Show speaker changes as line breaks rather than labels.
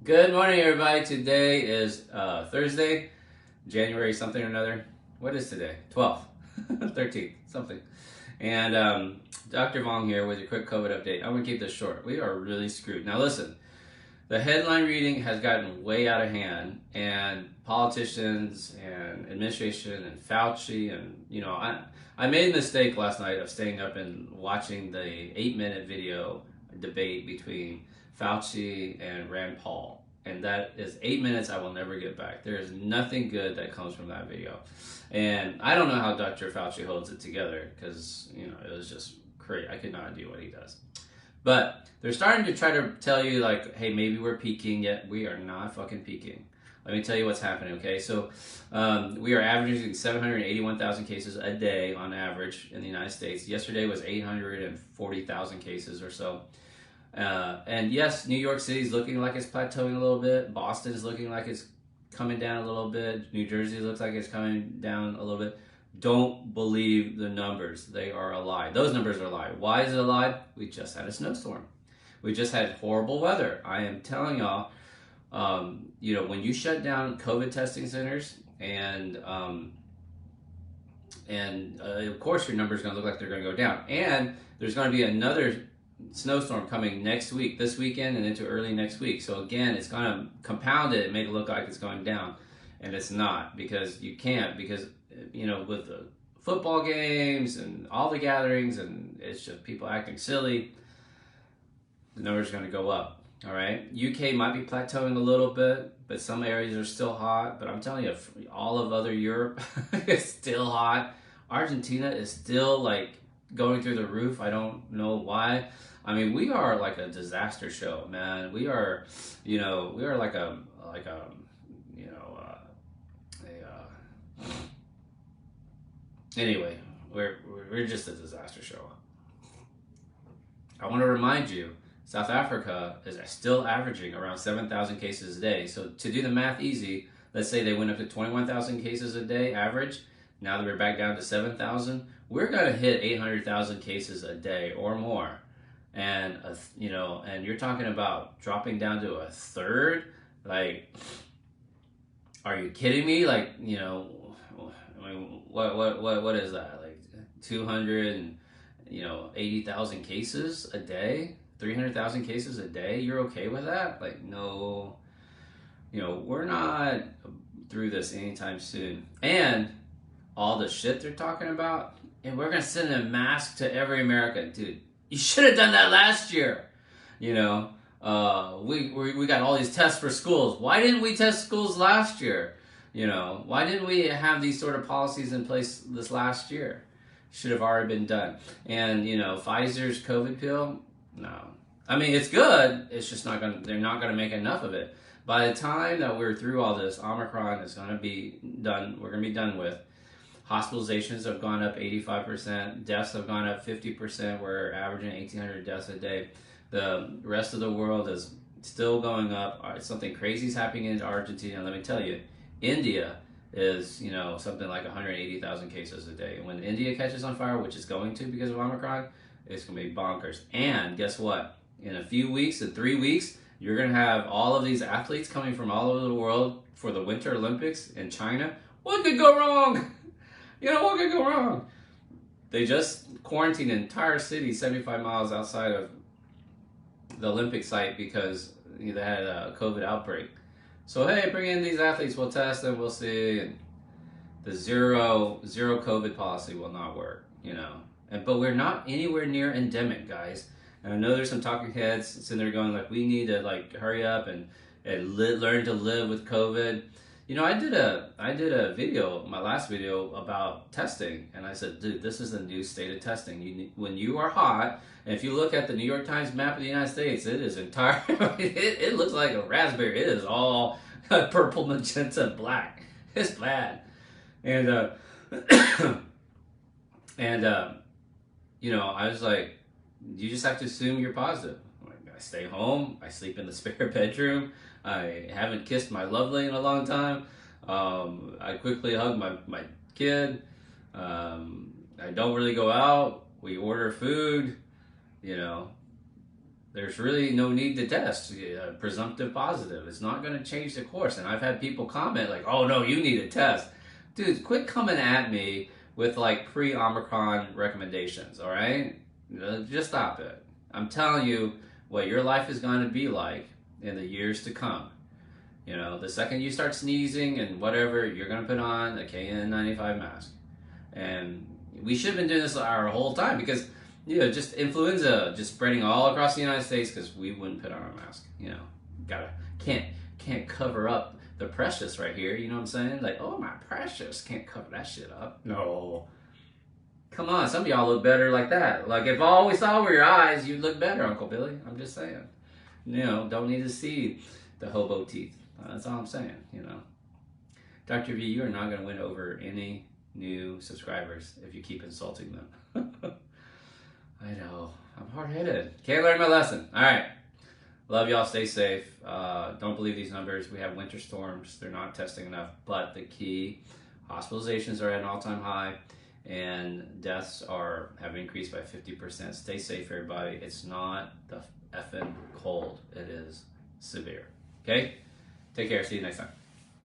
Good morning, everybody. Today is Thursday, January something or another. What is today? 12th, 13th, something. And Dr. Vuong here with a quick COVID update. I'm going to keep this short. We are really screwed. Now listen, the headline reading has gotten way out of hand, and politicians and administration and Fauci and, I made a mistake last night of staying up and watching the 8-minute video debate between Fauci and Rand Paul. And that is 8 minutes I will never get back. There is nothing good that comes from that video. And I don't know how Dr. Fauci holds it together because, it was just crazy. I could not do what he does. But they're starting to try to tell you, like, hey, maybe we're peaking, yet we are not fucking peaking. Let me tell you what's happening, okay? So we are averaging 781,000 cases a day on average in the United States. Yesterday was 840,000 cases or so. And yes, New York City is looking like it's plateauing a little bit. Boston is looking like it's coming down a little bit. New Jersey looks like it's coming down a little bit. Don't believe the numbers. They are a lie. Those numbers are a lie. Why is it a lie? We just had a snowstorm. We just had horrible weather. I am telling y'all, when you shut down COVID testing centers and of course your number is going to look like they're going to go down. And there's going to be another snowstorm coming next week, this weekend and into early next week. So again, it's going to compound it and make it look like it's going down. And it's not, because you can't, because, with the football games and all the gatherings and it's just people acting silly, the number's going to go up. All right. UK might be plateauing a little bit, but some areas are still hot. But I'm telling you, all of other Europe is still hot. Argentina is still like going through the roof. I don't know why. I mean, we are like a disaster show, man. We are, we are like a anyway, we're just a disaster show. I want to remind you, South Africa is still averaging around 7,000 cases a day. So to do the math easy, let's say they went up to 21,000 cases a day average. Now that we're back down to 7,000, we're going to hit 800,000 cases a day or more. And, and you're talking about dropping down to a third? Like, are you kidding me? Like, I mean, what is that? Like 280,000 cases a day? 300,000 cases a day? You're okay with that? Like, no, we're not through this anytime soon. And all the shit they're talking about, and we're gonna send a mask to every American. Dude, you should have done that last year. We got all these tests for schools. Why didn't we test schools last year? Why didn't we have these sort of policies in place this last year? Should have already been done. And Pfizer's COVID pill, no. I mean, it's good. It's just they're not gonna make enough of it. By the time that we're through all this, Omicron is gonna be done. We're gonna be done with. Hospitalizations have gone up 85%. Deaths have gone up 50%. We're averaging 1,800 deaths a day. The rest of the world is still going up. Something crazy is happening in Argentina. Let me tell you, India is, something like 180,000 cases a day. And when India catches on fire, which it's going to because of Omicron, it's going to be bonkers. And guess what? In a few weeks, in 3 weeks, you're going to have all of these athletes coming from all over the world for the Winter Olympics in China. What could go wrong? What could go wrong? They just quarantined an entire city 75 miles outside of the Olympic site because they had a COVID outbreak. So, hey, bring in these athletes, we'll test them, we'll see. And the zero COVID policy will not work, But we're not anywhere near endemic, guys. And I know there's some talking heads sitting there going, like, we need to, hurry up and learn to live with COVID. I did a video, my last video, about testing, and I said, dude, this is the new state of testing. When you are hot, and if you look at the New York Times map of the United States, it is entire, it looks like a raspberry. It is all purple, magenta, black. It's bad. And, I was like, you just have to assume you're positive. I stay home, I sleep in the spare bedroom, I haven't kissed my lovely in a long time, I quickly hug my kid, I don't really go out, we order food, there's really no need to test. Presumptive positive. It's not going to change the course. And I've had people comment like, oh no, you need a test. Dude, quit coming at me with like pre-Omicron recommendations, all right? Just stop it. I'm telling you what your life is going to be like in the years to come. You know, the second you start sneezing and whatever, you're going to put on a KN95 mask. And we should have been doing this our whole time because, you know, just influenza just spreading all across the United States because we wouldn't put on a mask. You know, can't cover up the precious right here. You know what I'm saying? Like, oh, my precious, can't cover that shit up. No. Come on, some of y'all look better like that. Like, if all we saw were your eyes, you'd look better, Uncle Billy. I'm just saying. You know, don't need to see the hobo teeth. That's all I'm saying, you know. Dr. V, you are not going to win over any new subscribers if you keep insulting them. I know. I'm hard-headed. Can't learn my lesson. All right. Love y'all. Stay safe. Don't believe these numbers. We have winter storms. They're not testing enough. But the key, hospitalizations are at an all-time high, and deaths have increased by 50%. Stay safe, everybody. It's not the effing cold. It is severe. Okay? Take care. See you next time.